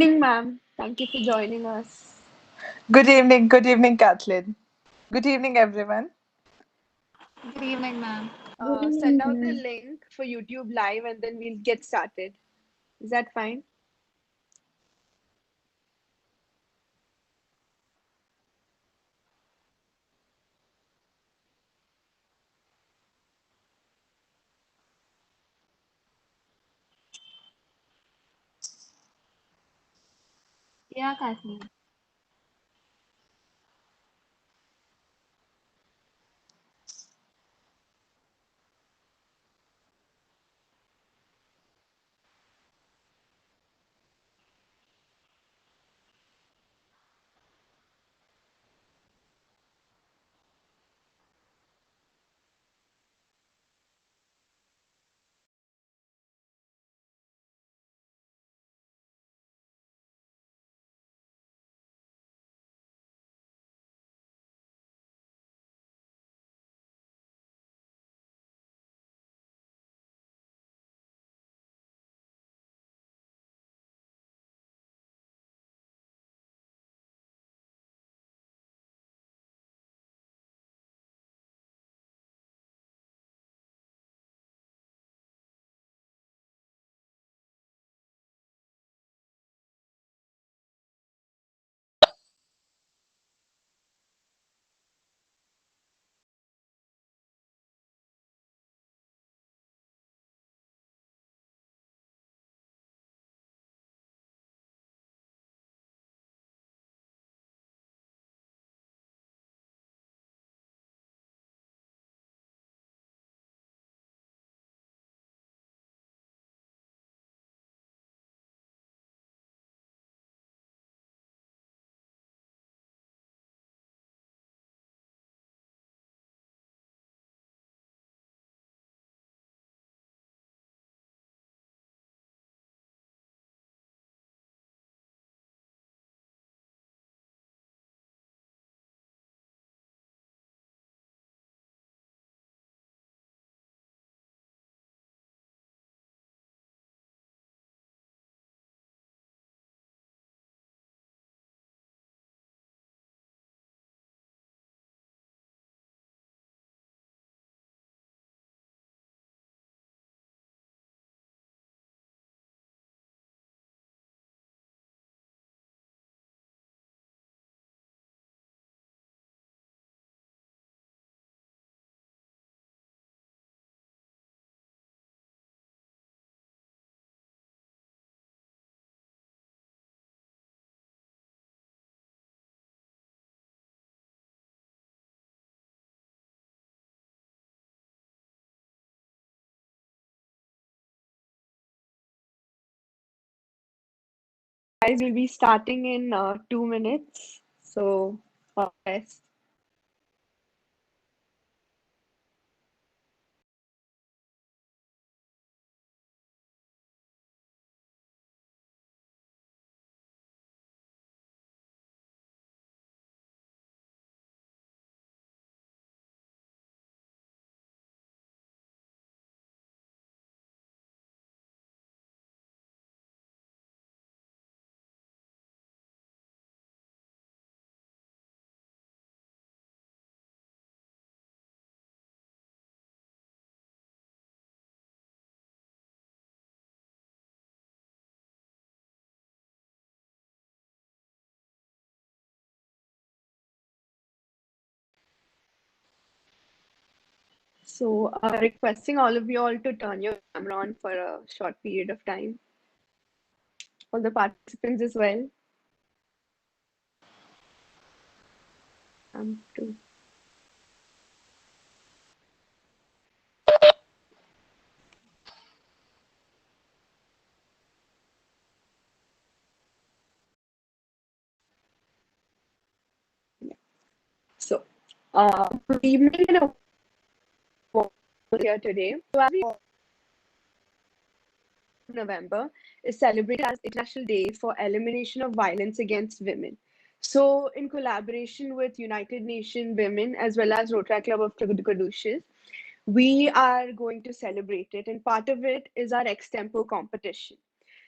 evening, ma'am. Thank you for joining us. Good evening, Kathleen. Good evening, everyone. Good evening, ma'am. Good Send evening, out the ma'am. link for YouTube Live and then we'll get started. Is that fine? Yeah, Kathleen. Guys, we'll be starting in 2 minutes. So, best. So, requesting all of you all to turn your camera on for a short period of time. All the participants as well. Too. So, good evening and here today. So, as we November is celebrated as International Day for Elimination of Violence Against Women. So, in collaboration with United Nations Women as well as Rotary Club of Caduceus, we are going to celebrate it, and part of it is our Extempore competition.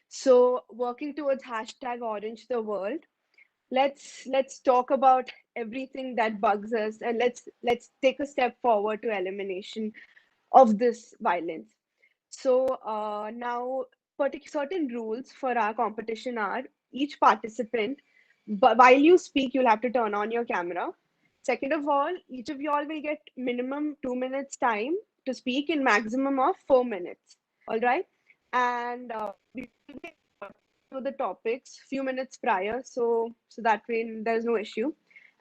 So working towards hashtag Orange the World, let's talk about everything that bugs us, and let's take a step forward to elimination of this violence. So now, certain rules for our competition are: each participant, but while you speak, you'll have to turn on your camera. Second of all, each of y'all will get minimum 2 minutes time to speak in maximum of 4 minutes. All right, and we will be to the topics few minutes prior, so that way there's no issue.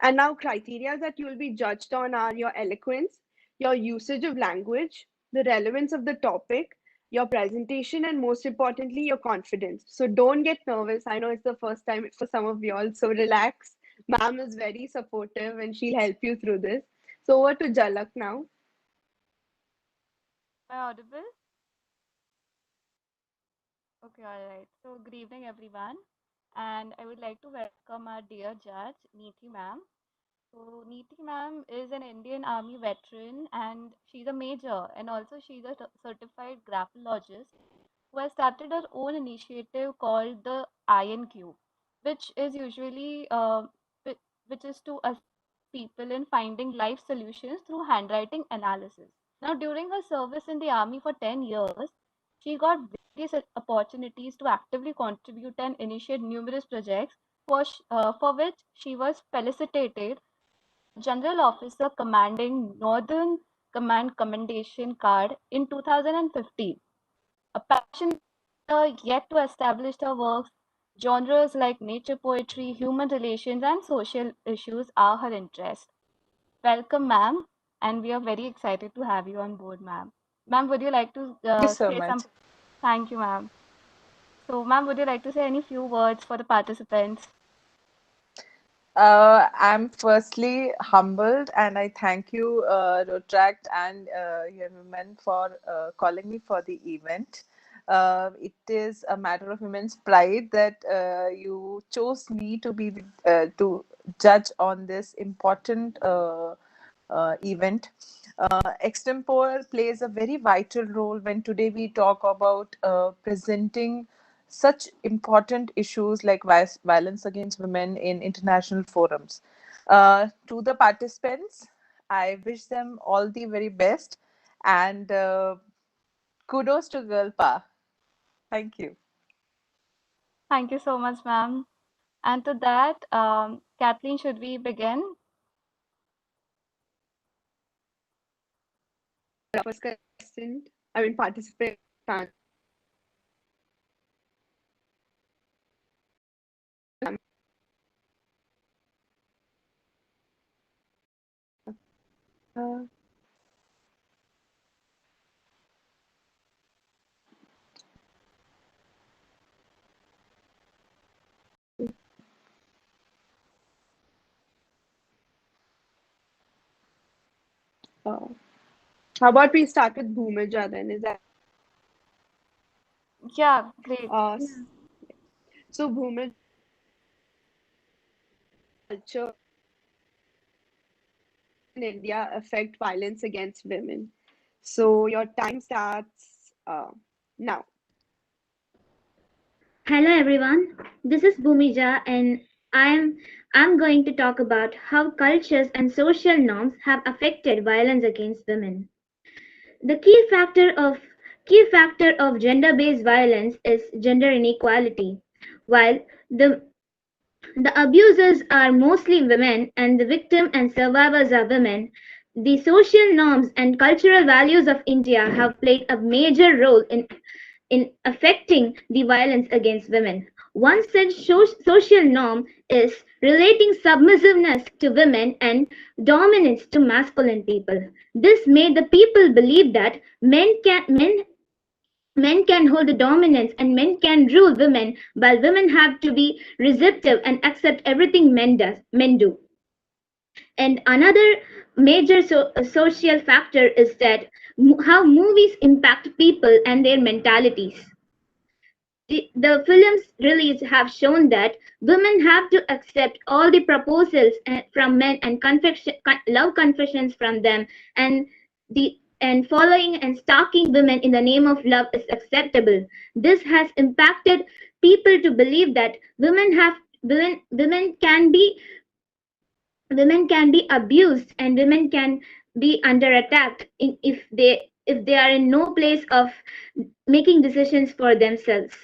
And now, criteria that you will be judged on are your eloquence, your usage of language, the relevance of the topic, your presentation, and most importantly, your confidence. So don't get nervous. I know it's the first time for some of y'all, so relax. Ma'am is very supportive and she'll help you through this. So over to Jalak now. Am I audible? Okay, all right. So, good evening, everyone. And I would like to welcome our dear judge, Nithi ma'am. So, Neeti ma'am is an Indian Army veteran and she's a major and also she's a certified graphologist who has started her own initiative called the Iron Cube, which is usually which is to assist people in finding life solutions through handwriting analysis. Now, during her service in the army for 10 years, she got various opportunities to actively contribute and initiate numerous projects for which she was felicitated General Officer commanding Northern Command Commendation card in 2015. A passionate writer yet to establish her works, genres like nature poetry, human relations, and social issues are her interest. Welcome, ma'am, and we are very excited to have you on board, ma'am. Ma'am, would you like to Thank you so say much. some? Thank you, ma'am. So, ma'am, would you like to say any few words for the participants? I'm firstly humbled and I thank you, Rotract and your women, for calling me for the event. It is a matter of immense pride that you chose me to be to judge on this important event. Extempore plays a very vital role when today we talk about presenting such important issues like violence against women in international forums. To the participants, I wish them all the very best and kudos to Girl Pa. Thank you. Thank you so much, ma'am. And to that, Kathleen, should we begin? First contestant, I mean participant. Uh, uh, how about we start with Bhumija then? Is that Yeah, great. so? Bhumija, culture in India affect violence against women. So your time starts now. Hello everyone, this is Bhumija and I'm I'm going to talk about how cultures and social norms have affected violence against women. The key factor of gender-based violence is gender inequality. While the the abusers are mostly women and the victim and survivors are women, the social norms and cultural values of India have played a major role in affecting the violence against women. One such social norm is relating submissiveness to women and dominance to masculine people. This made the people believe that men can hold the dominance and men can rule women, while women have to be receptive and accept everything men do. And another major social factor is that how movies impact people and their mentalities. The films released have shown that women have to accept all the proposals from men and love confessions from them, and the and following and stalking women in the name of love is acceptable. This has impacted people to believe that women can be abused and women can be under attack if they are in no place of making decisions for themselves.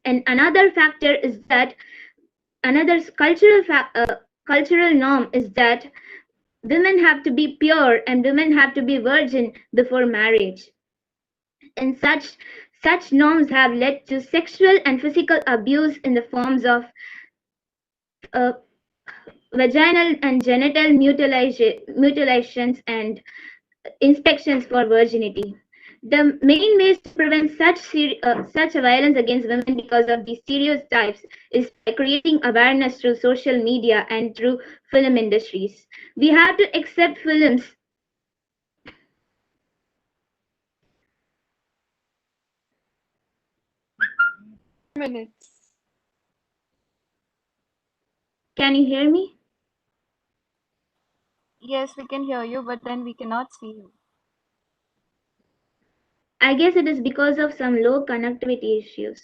And another factor is that another cultural norm is that women have to be pure and women have to be virgin before marriage. And such norms have led to sexual and physical abuse in the forms of uh, vaginal and genital mutilations and inspections for virginity. The main ways to prevent such violence against women because of these stereotypes is by creating awareness through social media and through film industries. We have to accept films. Minutes. Can you hear me? Yes, we can hear you, but then we cannot see you. I guess it is because of some low connectivity issues.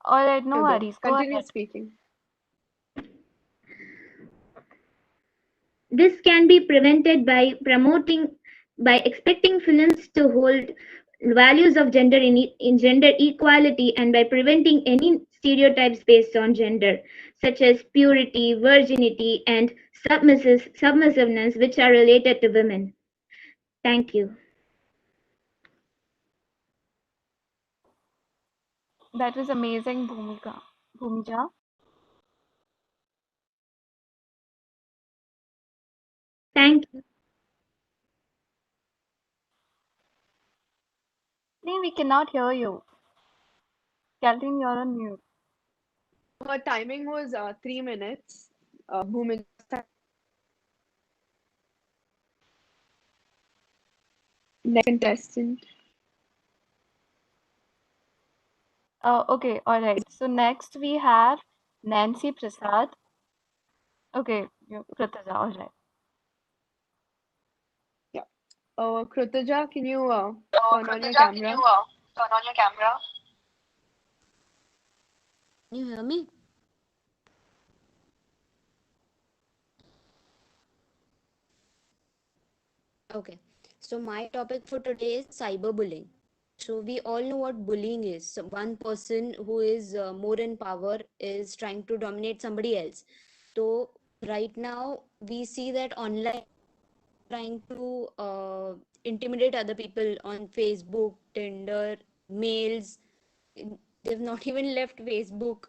All right, no You there. worries. Go Continue ahead. speaking. This can be prevented by expecting films to hold values of gender equality and by preventing any stereotypes based on gender, such as purity, virginity, and submissiveness, which are related to women. Thank you. That was amazing, Bhumija. Thank you. Kathleen, we cannot hear you. Kathleen, you're on mute. Her timing was 3 minutes. Bhumin, next contestant. Okay, all right. So next we have Nancy Prasad. Okay, Kritaja, all right. Yeah. Krutaja, can you turn on your Kritaja, can camera? you turn on your camera? Can you hear me? Okay. So my topic for today is cyberbullying. So we all know what bullying is. So one person who is more in power is trying to dominate somebody else. So right now we see that online trying to intimidate other people on Facebook, Tinder, mails. They've not even left Facebook.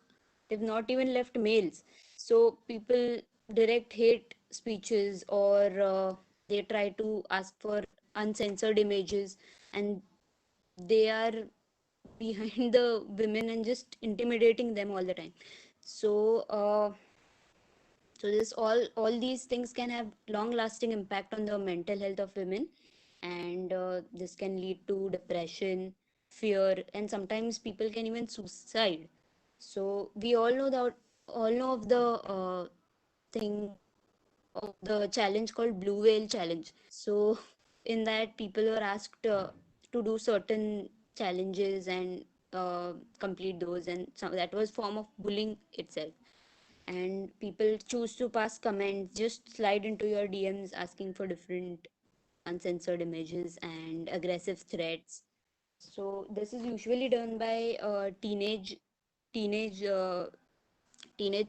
They've not even left mails. So people direct hate speeches or they try to ask for uncensored images and they are behind the women and just intimidating them all the time. So all these things can have long lasting impact on the mental health of women, and this can lead to depression, fear, and sometimes people can even suicide. So we all know of the thing of the challenge called blue whale challenge. So in that people were asked to do certain challenges and complete those, and that was form of bullying itself. And people choose to pass comments, just slide into your DMs asking for different uncensored images and aggressive threats. So this is usually done by teenage teenage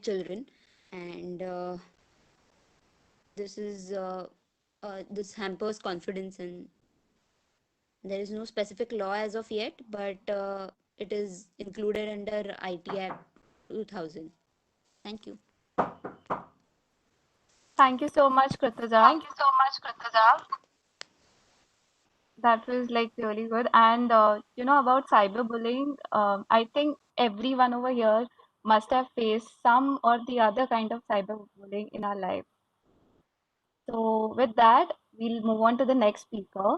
children, and this hampers confidence, and there is no specific law as of yet, but it is included under IT Act 2000. Thank you. Thank you so much, Kritaja. Thank you so much, Kritaja. That was like really good. And about cyberbullying, I think everyone over here must have faced some or the other kind of cyberbullying in our life. So with that, we'll move on to the next speaker.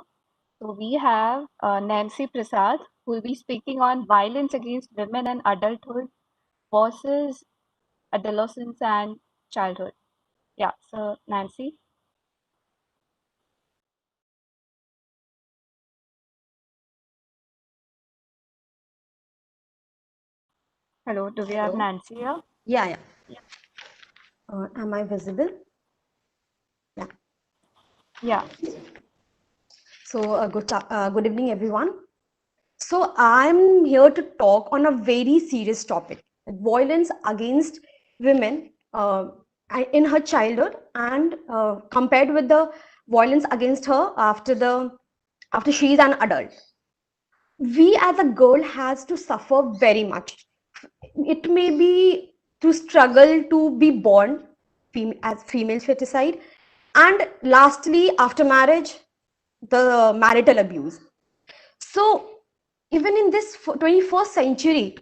So we have Nancy Prasad, who will be speaking on violence against women and adulthood versus adolescence and childhood. Yeah, so Nancy. Hello, do we have Hello. Nancy here? Yeah. Am I visible? Yeah. Yeah. So good evening, everyone. So I'm here to talk on a very serious topic: violence against women in her childhood, and compared with the violence against her after she is an adult. We as a girl has to suffer very much. It may be to struggle to be born as female feticide, and lastly, after marriage, the marital abuse. So even in this 21st century,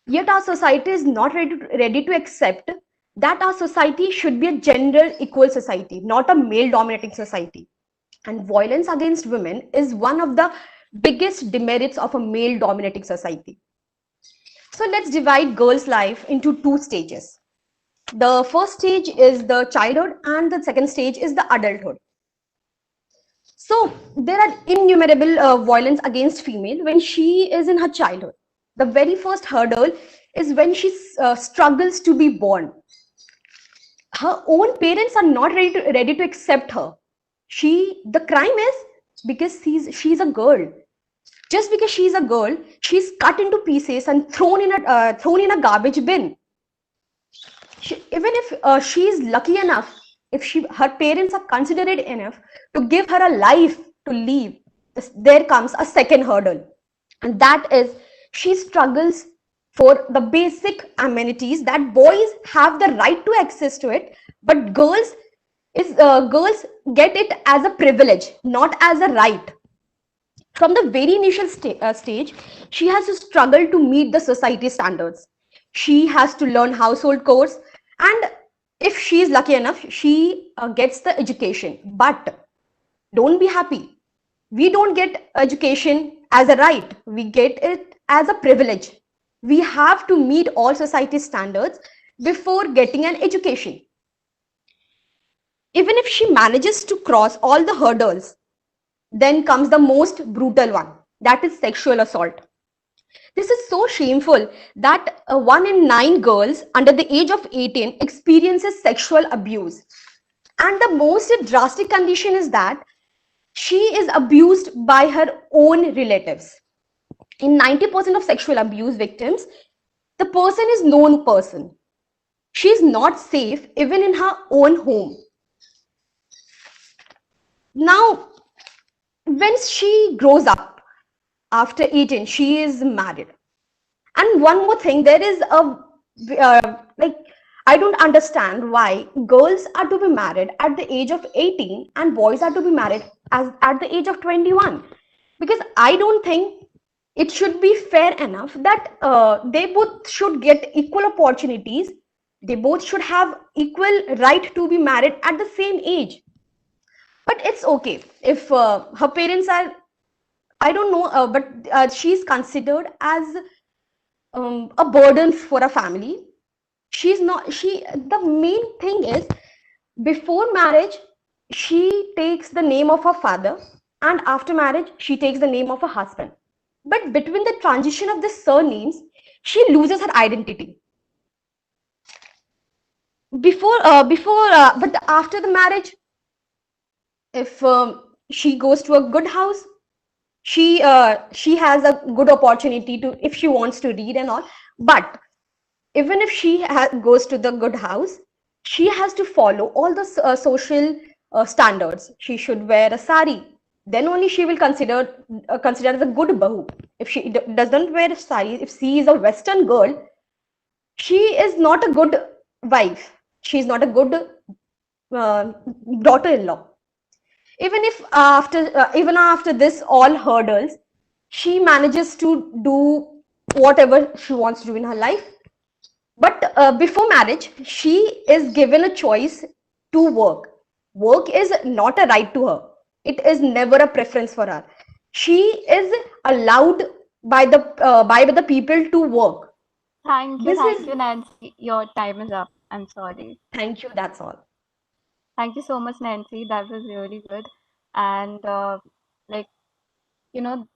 yet our society is not ready to accept that our society should be a gender equal society, not a male dominating society. And violence against women is one of the biggest demerits of a male dominating society. So let's divide girls' life into two stages. The first stage is the childhood, and the second stage is the adulthood. So there are innumerable violence against female when she is in her childhood. The very first hurdle is when she struggles to be born. Her own parents are not ready to accept her. The crime is because she's a girl. Just because she's a girl, she's cut into pieces and thrown in a garbage bin. Even if she is lucky enough, if her parents are considerate enough to give her a life to live, there comes a second hurdle, and that is she struggles for the basic amenities that boys have the right to access to it, but girls get it as a privilege, not as a right. From the very initial stage, she has to struggle to meet the society standards. She has to learn household chores, and if she is lucky enough, she gets the education. But don't be happy. We don't get education as a right, we get it as a privilege. We have to meet all society standards before getting an education. Even if she manages to cross all the hurdles, then comes the most brutal one, that is sexual assault. This is so shameful that 1 in 9 girls under the age of 18 experiences sexual abuse. And the most drastic condition is that she is abused by her own relatives. In 90% of sexual abuse victims, the person is known person. She is not safe even in her own home. Now, when she grows up after 18, she is married. And one more thing, there is like, I don't understand why girls are to be married at the age of 18 and boys are to be married at the age of 21. Because I don't think it should be fair enough that they both should get equal opportunities. They both should have equal right to be married at the same age. But it's okay if her parents are, I don't know, but she's considered as a burden for a family. She's not, the main thing is, before marriage, she takes the name of her father, and after marriage, she takes the name of her husband. But between the transition of the surnames, she loses her identity. But after the marriage, if she goes to a good house, she has a good opportunity to, if she wants to read and all. But even if she goes to the good house, she has to follow all the social standards. She should wear a sari. Then only she will consider as a good bahu. If she doesn't wear a sari, if she is a Western girl, she is not a good wife. She is not a good uh, daughter-in-law. Even after this all hurdles, she manages to do whatever she wants to do in her life. But before marriage, she is given a choice to work. Work is not a right to her. It is never a preference for her. She is allowed by the people to work. This Thank is, you, Nancy. Your time is up. I'm sorry. thank you. That's all. Thank you so much, Nancy. That was really good. And like, you know,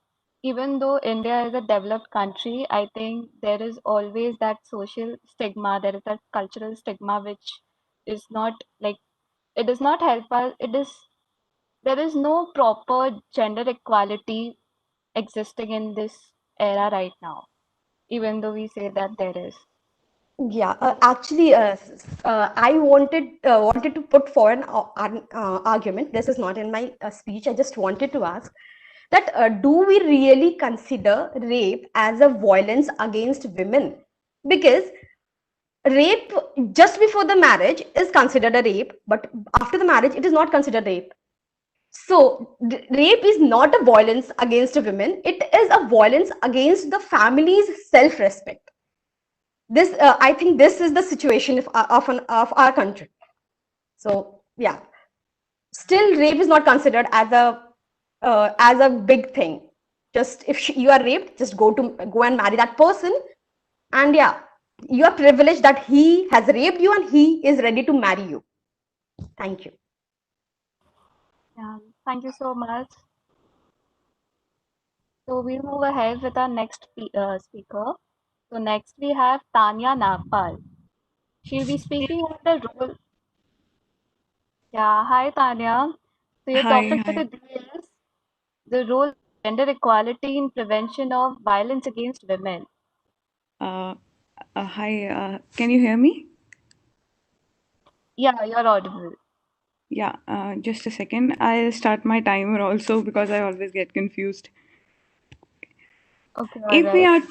even though India is a developed country, I think there is always that social stigma, there is that cultural stigma which is not like it does not help us. There is no proper gender equality existing in this era right now, even though we say that there is. Yeah, actually, I wanted to put for an argument. This is not in my speech. I just wanted to ask that do we really consider rape as a violence against women? Because rape just before the marriage is considered a rape, but after the marriage it is not considered rape. So rape is not a violence against a woman. It is a violence against the family's self-respect. This I think this is the situation of our country. So yeah, still rape is not considered as a big thing. Just if you are raped, just go and marry that person, and yeah, you are privileged that he has raped you and he is ready to marry you. Thank you. Yeah, thank you so much. So we'll move ahead with our next speaker. So next we have Tanya Nagpal. She'll be speaking on the role. Yeah, hi Tanya. So your Hi, topic for hi. today is the role of gender equality in prevention of violence against women. Uh, Hi. Can you hear me? Yeah, you're audible. Yeah. Just a second. I'll start my timer also because I always get confused. Okay, all If we right.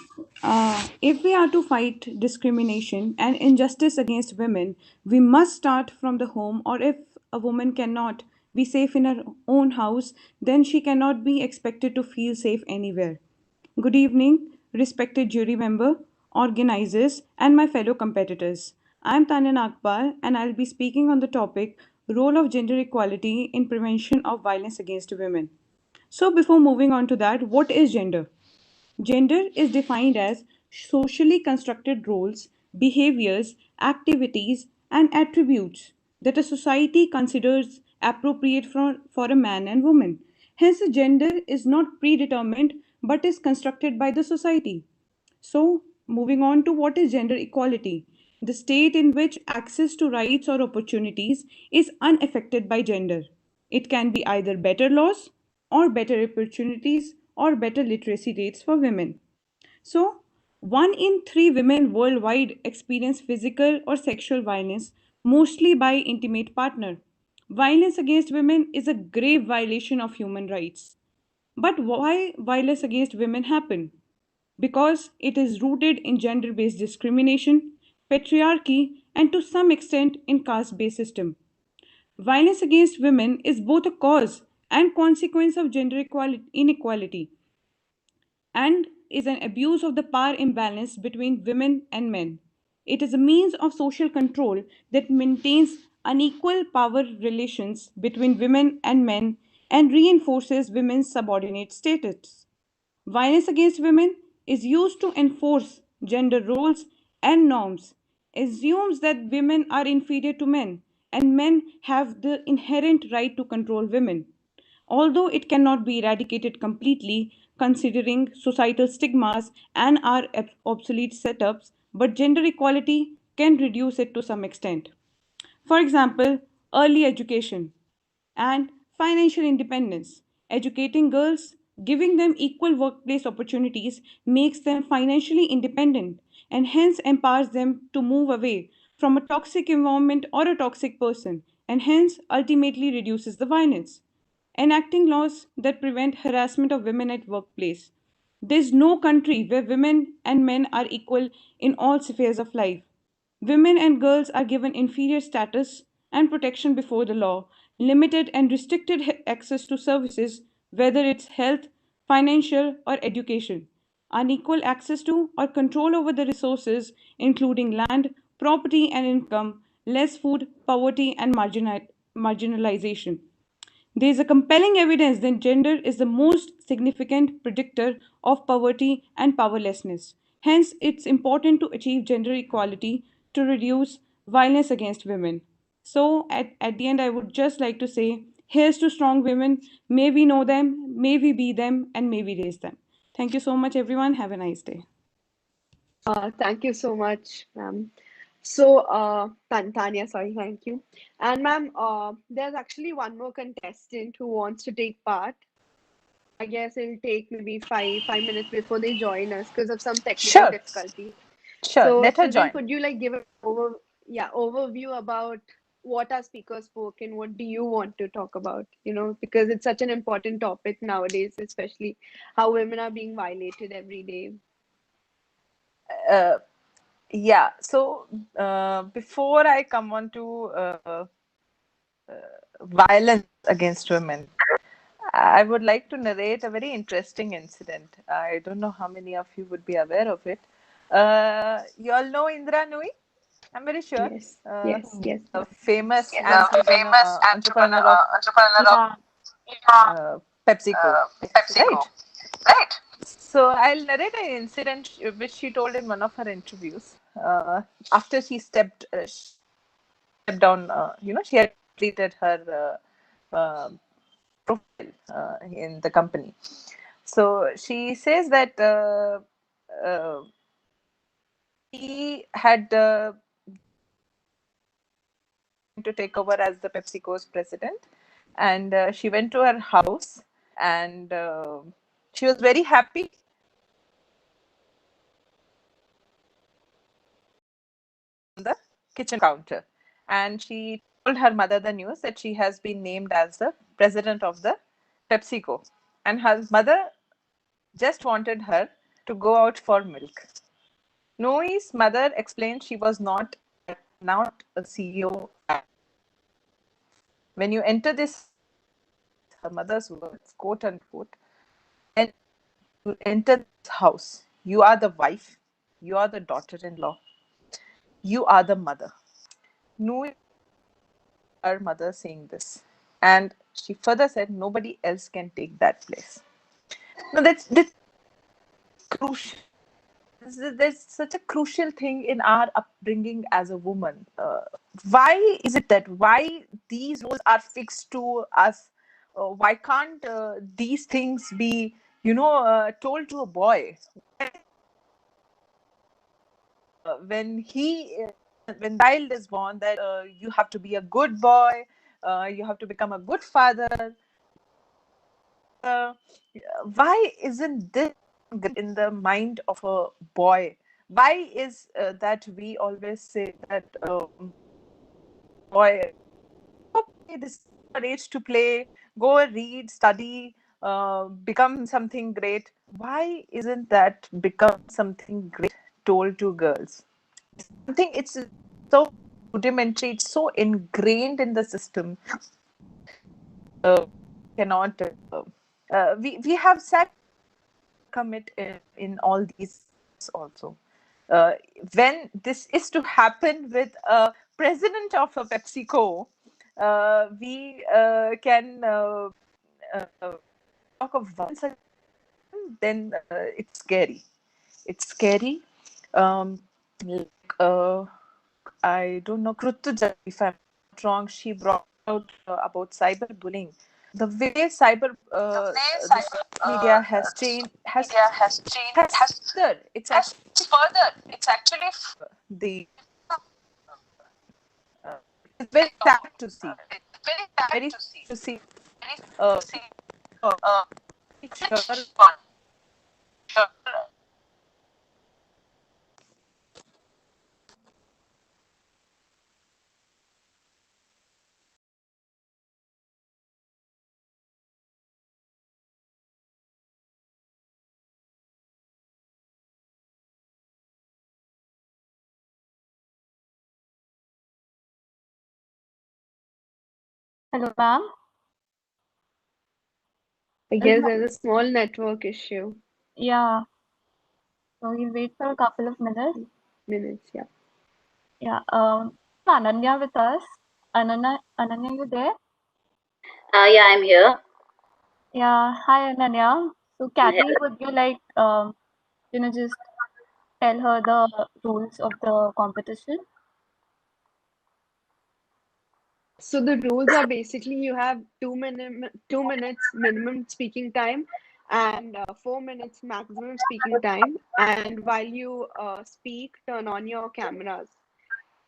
are, if we are to fight discrimination and injustice against women, we must start from the home. Or if a woman cannot be safe in her own house, then she cannot be expected to feel safe anywhere. Good evening, respected jury member, organizers, and my fellow competitors. I am Tanya Nagpal, and I'll be speaking on the topic Role of Gender Equality in Prevention of Violence Against Women. So, before moving on to that, what is gender? Gender is defined as socially constructed roles, behaviors, activities, and attributes that a society considers appropriate for a man and woman. Hence, gender is not predetermined but is constructed by the society. So, moving on to what is gender equality? The state in which access to rights or opportunities is unaffected by gender. It can be either better laws or better opportunities or better literacy rates for women. So, 1 in 3 women worldwide experience physical or sexual violence, mostly by intimate partner. Violence against women is a grave violation of human rights. But why violence against women happen? Because it is rooted in gender-based discrimination, patriarchy, and to some extent in caste-based system. Violence against women is both a cause and consequence of gender inequality and is an abuse of the power imbalance between women and men. It is a means of social control that maintains unequal power relations between women and men and reinforces women's subordinate status. Violence against women is used to enforce gender roles and norms, assumes that women are inferior to men, and men have the inherent right to control women. Although it cannot be eradicated completely, considering societal stigmas and our obsolete setups, but gender equality can reduce it to some extent. For example, early education and financial independence. Educating girls, giving them equal workplace opportunities, makes them financially independent and hence empowers them to move away from a toxic environment or a toxic person and hence ultimately reduces the violence. Enacting laws that prevent harassment of women at workplace. There's no country where women and men are equal in all spheres of life. Women and girls are given inferior status and protection before the law, limited and restricted access to services, whether it's health, financial, or education, unequal access to or control over the resources, including land, property, and income, less food, poverty, and marginalization. There is a compelling evidence that gender is the most significant predictor of poverty and powerlessness. Hence, it's important to achieve gender equality to reduce violence against women. So, at the end, I would just like to say here's to strong women. May we know them, may we be them, and may we raise them. Thank you so much, everyone. Have a nice day. Thank you so much, ma'am. So, Tanya, sorry, thank you. And ma'am, there's actually one more contestant who wants to take part. I guess it'll take maybe five minutes before they join us because of some technical Sure, difficulty. sure. So, Let her Sujal, join. could you like give an overview about what our speakers spoke and what do you want to talk about? Because it's such an important topic nowadays, especially how women are being violated every day. Uh, yeah. So before I come on to violence against women, I would like to narrate a very interesting incident. I don't know how many of you would be aware of it. You all know Indra Nui? I'm very sure. Yes, Uh, yes, yes, a yes. famous Yes, entrepreneur of entrepreneur of PepsiCo, PepsiCo, right? right? So I'll narrate an incident which she told in one of her interviews. After she stepped down, she had completed her profile in the company. So she says that uh, he had to take over as the PepsiCo's president, and she went to her house, and she was very happy. On the kitchen counter, and she told her mother the news that she has been named as the president of the PepsiCo, and her mother just wanted her to go out for milk. Noe's mother explained she was not a CEO. When you enter this, her mother's words, quote unquote, when you enter this house, you are the wife, you are the daughter-in-law, you are the mother. Noe, her mother saying this, and she further said nobody else can take that place. Now that's crucial. There's such a crucial thing in our upbringing as a woman. Why is it that why these roles are fixed to us? Why can't these things be, told to a boy? When when child is born, that you have to be a good boy, you have to become a good father. Uh, why isn't this in the mind of a boy? Why is that we always say that boy, okay, this is your age to play, go read, study, become something great? Why isn't that become something great told to girls? I think it's so rudimentary, it's so ingrained in the system. Cannot we have sat commit in all these also. Uh, when this is to happen with a president of a PepsiCo, we can talk of once again, then it's scary. It's scary. Like, I don't know, Krutuja, if I'm not wrong, she brought out about cyberbullying. The way this media has changed, Media has changed, has further, it's has actually further. It's actually the it's very sad to see. very sad Very to sad see. to see. Very sad Uh, to see. uh, sure. Which one? Sure. Hello, ma'am. I Is guess my, there's a small network issue. yeah. So we'll wait for a couple of minutes. Minutes, yeah. Yeah. Ananya with us. Ananya, you there? Yeah, I'm here. Yeah. Hi, Ananya. So, Kathy, would you like just tell her the rules of the competition? So the rules are basically you have 2 minutes minimum speaking time, and 4 minutes maximum speaking time. And while you speak, turn on your cameras.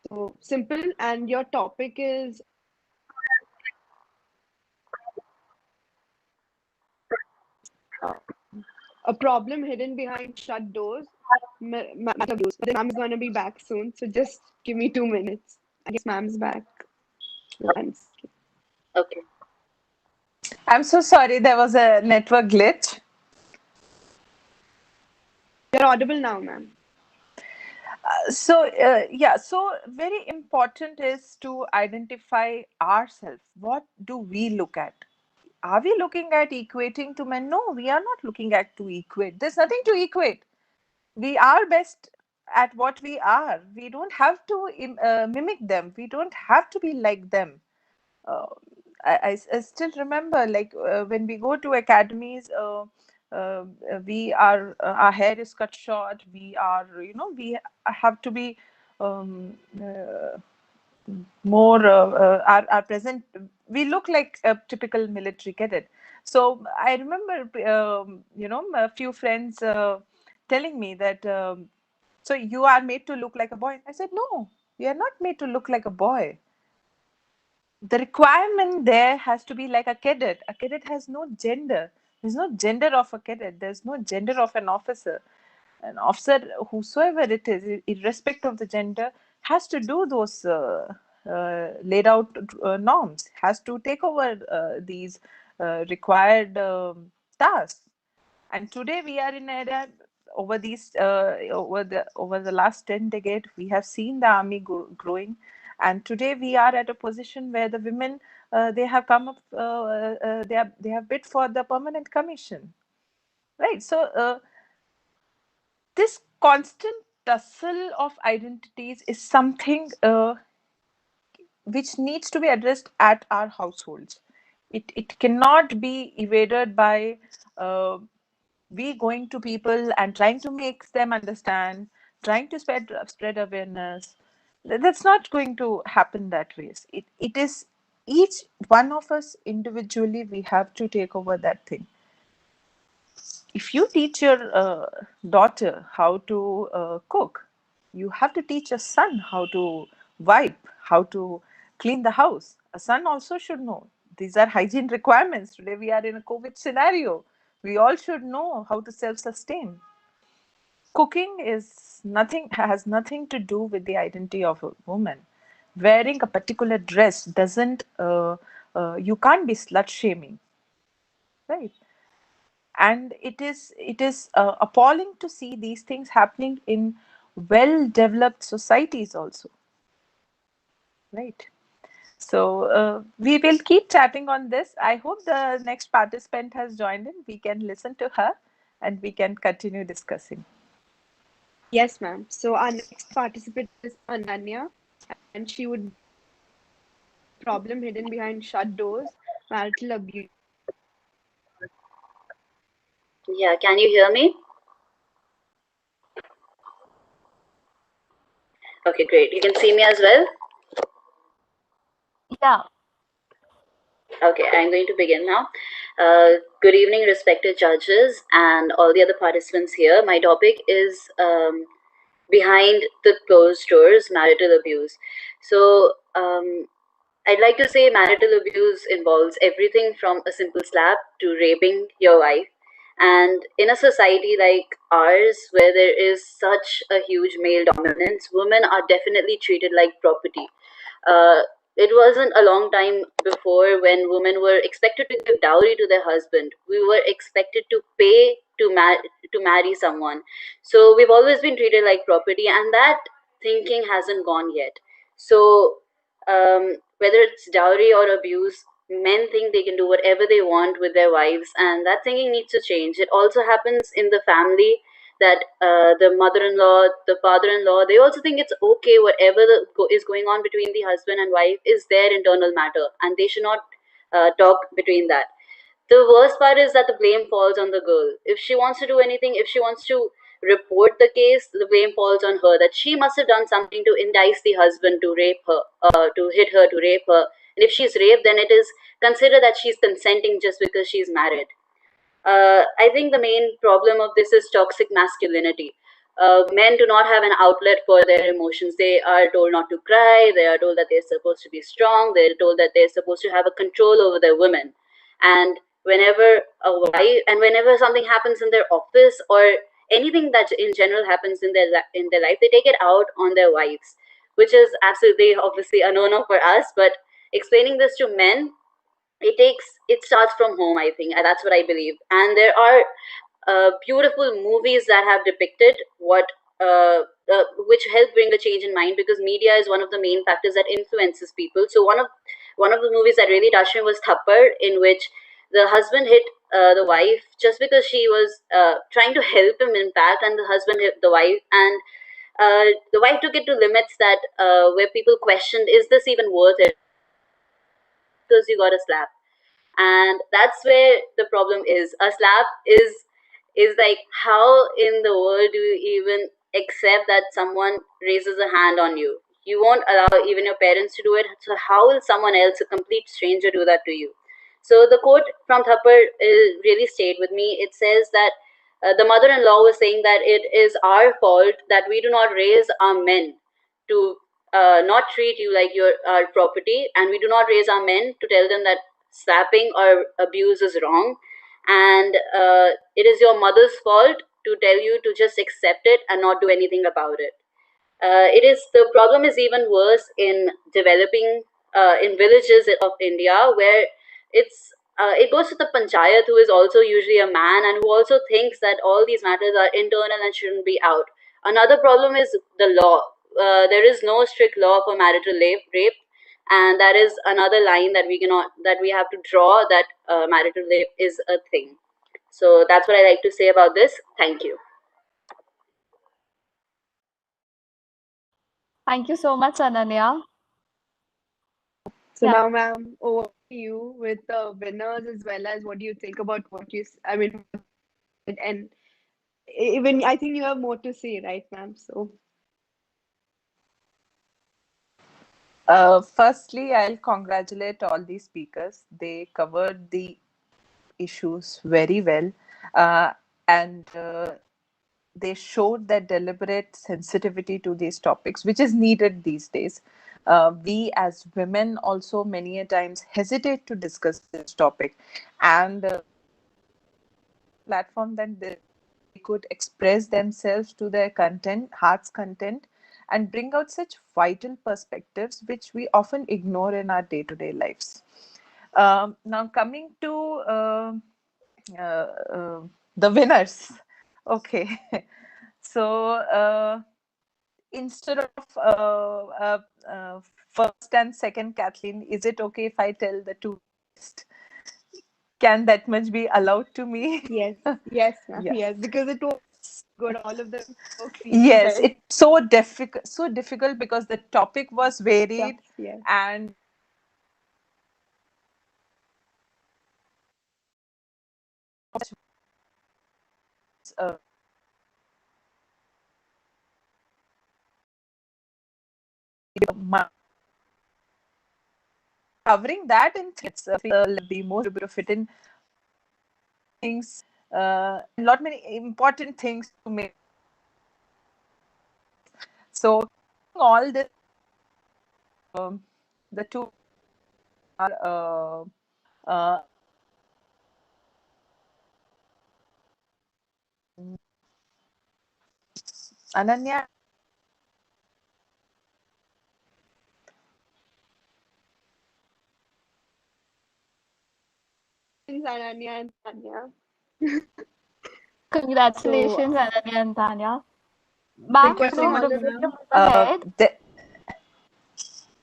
So simple. And your topic is uh, a problem hidden behind shut doors. Abuse. But then ma'am is gonna be back soon, so just give me 2 minutes. I guess ma'am's back. Once. Okay. I'm so sorry, there was a network glitch. You're audible now, ma'am. So very important is to identify ourselves. What do we look at? Are we looking at equating to men? No, we are not looking at to equate. There's nothing to equate. We are best at what we are. We don't have to mimic them. We don't have to be like them. uh, I still remember, like, when we go to academies, we are our hair is cut short. We are, we have to be um, more our present. We look like a typical military cadet. So I remember, a few friends telling me that, so you are made to look like a boy. I said, no, you are not made to look like a boy. The requirement there has to be like a cadet. A cadet has no gender. There's no gender of a cadet. There's no gender of an officer. An officer, whosoever it is, irrespective of the gender, has to do those laid out norms, has to take over these required tasks. And today we are in an era, over the last 10 decades, we have seen the army growing, and today we are at a position where the women, they have come up, they have bid for the permanent commission, right? So this constant tussle of identities is something which needs to be addressed at our households. It cannot be evaded by we going to people and trying to make them understand, trying to spread awareness. That's not going to happen that way. It is each one of us individually, we have to take over that thing. If you teach your daughter how to cook, you have to teach a son how to wipe, how to clean the house. A son also should know. These are hygiene requirements. Today we are in a COVID scenario. We all should know how to self-sustain. Cooking has nothing to do with the identity of a woman. Wearing a particular dress doesn't, you can't be slut shaming, right? And it is appalling to see these things happening in well developed societies also, right? So we will keep chatting on this. I hope the next participant has joined in. We can listen to her and we can continue discussing. Yes, ma'am. So our next participant is Ananya, and she would problem hidden behind shut doors, marital abuse. Yeah, can you hear me? Okay, great. You can see me as well? Yeah. Okay, I'm going to begin now. Good evening, respected judges and all the other participants here. My topic is behind the closed doors, marital abuse. So, I'd like to say marital abuse involves everything from a simple slap to raping your wife. And in a society like ours, where there is such a huge male dominance, women are definitely treated like property. Uh, it wasn't a long time before when women were expected to give dowry to their husband. We were expected to pay to marry someone. So we've always been treated like property, and that thinking hasn't gone yet. So whether it's dowry or abuse, men think they can do whatever they want with their wives, and that thinking needs to change. It also happens in the family that the mother-in-law, the father-in-law, they also think it's okay whatever is going on between the husband and wife is their internal matter, and they should not talk between that. The worst part is that the blame falls on the girl. If she wants to do anything, if she wants to report the case, the blame falls on her, that she must have done something to entice the husband to rape her, to hit her, to rape her. And if she's raped, then it is considered that she's consenting just because she's married. I think the main problem of this is toxic masculinity. Men do not have an outlet for their emotions. They are told not to cry. They are told that they're supposed to be strong. They're told that they're supposed to have a control over their women. And whenever something happens in their office or anything that in general happens in their life, they take it out on their wives, which is absolutely obviously a no-no for us. But explaining this to men, it starts from home, I think, and that's what I believe. And there are beautiful movies that have depicted which help bring a change in mind, because media is one of the main factors that influences people. So one of the movies that really touched me was Thappad, in which the husband hit the wife just because she was trying to help him, in fact, and the husband hit the wife, and the wife took it to limits that where people questioned, is this even worth it? Because you got a slap. And that's where the problem is. A slap is like, how in the world do you even accept that someone raises a hand on you? You won't allow even your parents to do it, so how will someone else, a complete stranger, do that to you? So the quote from Thappad really stayed with me. It says that the mother-in-law was saying that it is our fault that we do not raise our men to not treat you like you're our property, and we do not raise our men to tell them that slapping or abuse is wrong, and it is your mother's fault to tell you to just accept it and not do anything about it. The problem is even worse in developing in villages of India, where it goes to the panchayat, who is also usually a man and who also thinks that all these matters are internal and shouldn't be out. Another problem is the law. There is no strict law for marital rape, and that is another line that we have to draw, that marital rape is a thing. So that's what I like to say about this. Thank you. Thank you so much, Ananya. So Yeah. now, ma'am, over to you with the winners, as well as what do you think about and even I think you have more to say, right, ma'am? So Firstly, I'll congratulate all the speakers. They covered the issues very well, and they showed that deliberate sensitivity to these topics, which is needed these days. We as women also many a times hesitate to discuss this topic, and platform that they could express themselves to their content, heart's content, and bring out such vital perspectives which we often ignore in our day-to-day lives. Now coming to uh, uh, the winners. Okay. So instead of first and second Kathleen, is it okay if I tell the two best? Can that much be allowed to me? yes, yes, ma'am, Yeah. yes, because it was good. All of them so Yes, creative. it's so difficult because the topic was varied, Tough, yes. and uh, covering that in threads, the most fit things, and lot many important things to make. So all this, the two are Ananya. Ananya and Tanya. Congratulations, So Ananya and Tanya. Ma'am, requesting so all of before you them. move ahead, The,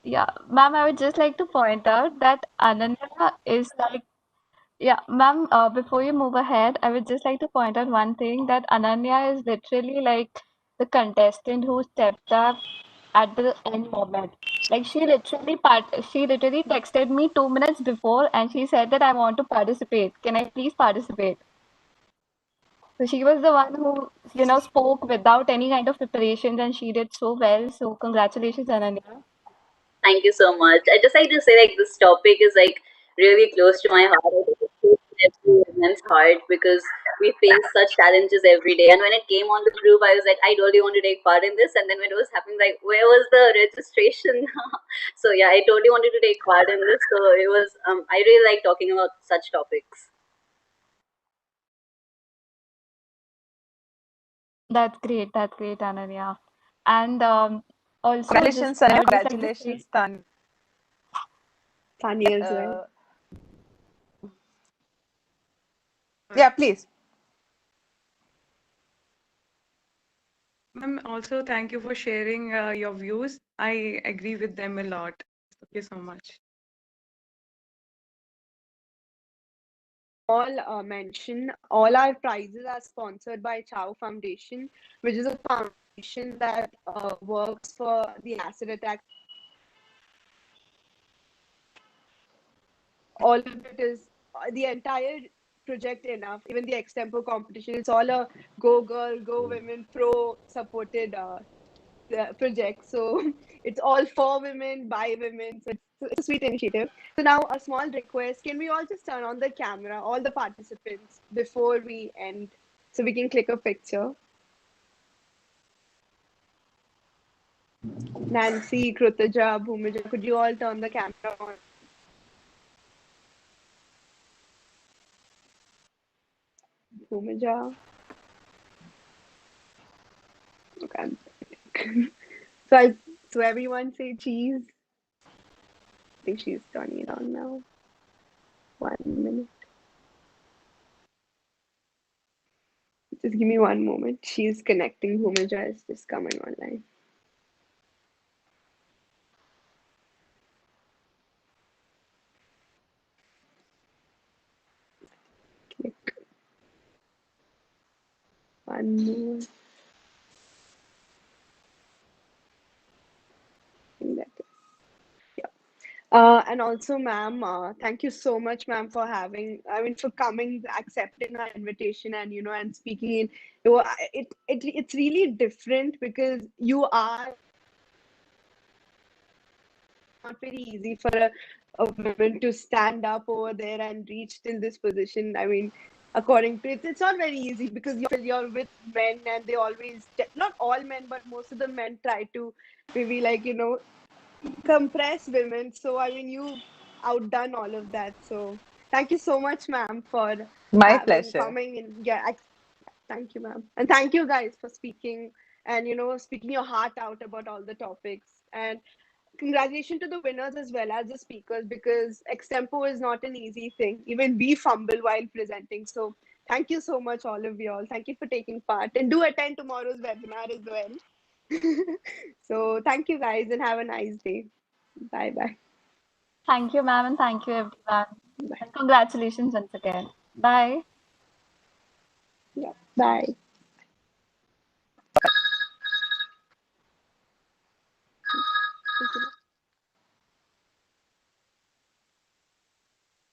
yeah, ma'am, I would just like to point out that Ananya is like, yeah, ma'am, before you move ahead, I would just like to point out one thing, that Ananya is literally like the contestant who stepped up at the end moment. Like she literally texted me 2 minutes before and she said that I want to participate. Can I please participate? So she was the one who, spoke without any kind of preparations and she did so well. So congratulations, Ananya. Thank you so much. I just like to say, like, this topic is like really close to my heart. I think it's close to every women's heart because we face such challenges every day. And when it came on the group, I was like, I totally want to take part in this. And then when it was happening, like, where was the registration? So yeah, I totally wanted to take part in this. So it was, I really like talking about such topics. That's great. That's great, Ananya. And also, Congratulations, I Sanya. would just like to say, Congratulations, Tan. Tanya as well. Yeah, please. Ma'am, also thank you for sharing your views. I agree with them a lot. Thank you so much. All mention all our prizes are sponsored by Chow Foundation, which is a foundation that works for the acid attack. All of it is the entire project enough, even the extempore competition. It's all a go girl, go women pro supported project. So it's all for women, by women. So it's a sweet initiative. So now a small request. Can we all just turn on the camera, all the participants, before we end so we can click a picture? Nancy, Krutaja, Bhumija, could you all turn the camera on? Bhumija. Okay. So everyone say cheese. I think she's turning it on now. 1 minute. Just give me one moment. She's connecting. Bhumija is just coming online. Click. One more. And also, ma'am, thank you so much, ma'am, for for coming, accepting our invitation, and and speaking in. It's really different because you are not very easy for a woman to stand up over there and reach till this position. I mean, according to it's not very easy because you're with men and they always, not all men, but most of the men try to maybe compress women. So I mean, you outdone all of that. So thank you so much, ma'am, for My pleasure. coming in. Yeah, thank you, ma'am, and thank you guys for speaking and speaking your heart out about all the topics. And congratulations to the winners as well as the speakers, because extempo is not an easy thing. Even we fumble while presenting. So thank you so much, all of you all. Thank you for taking part, and do attend tomorrow's webinar as well. So thank you guys and have a nice day. Bye bye. thank you, ma'am, and thank you, everyone. Bye. And congratulations once again. Bye. Yeah. Bye.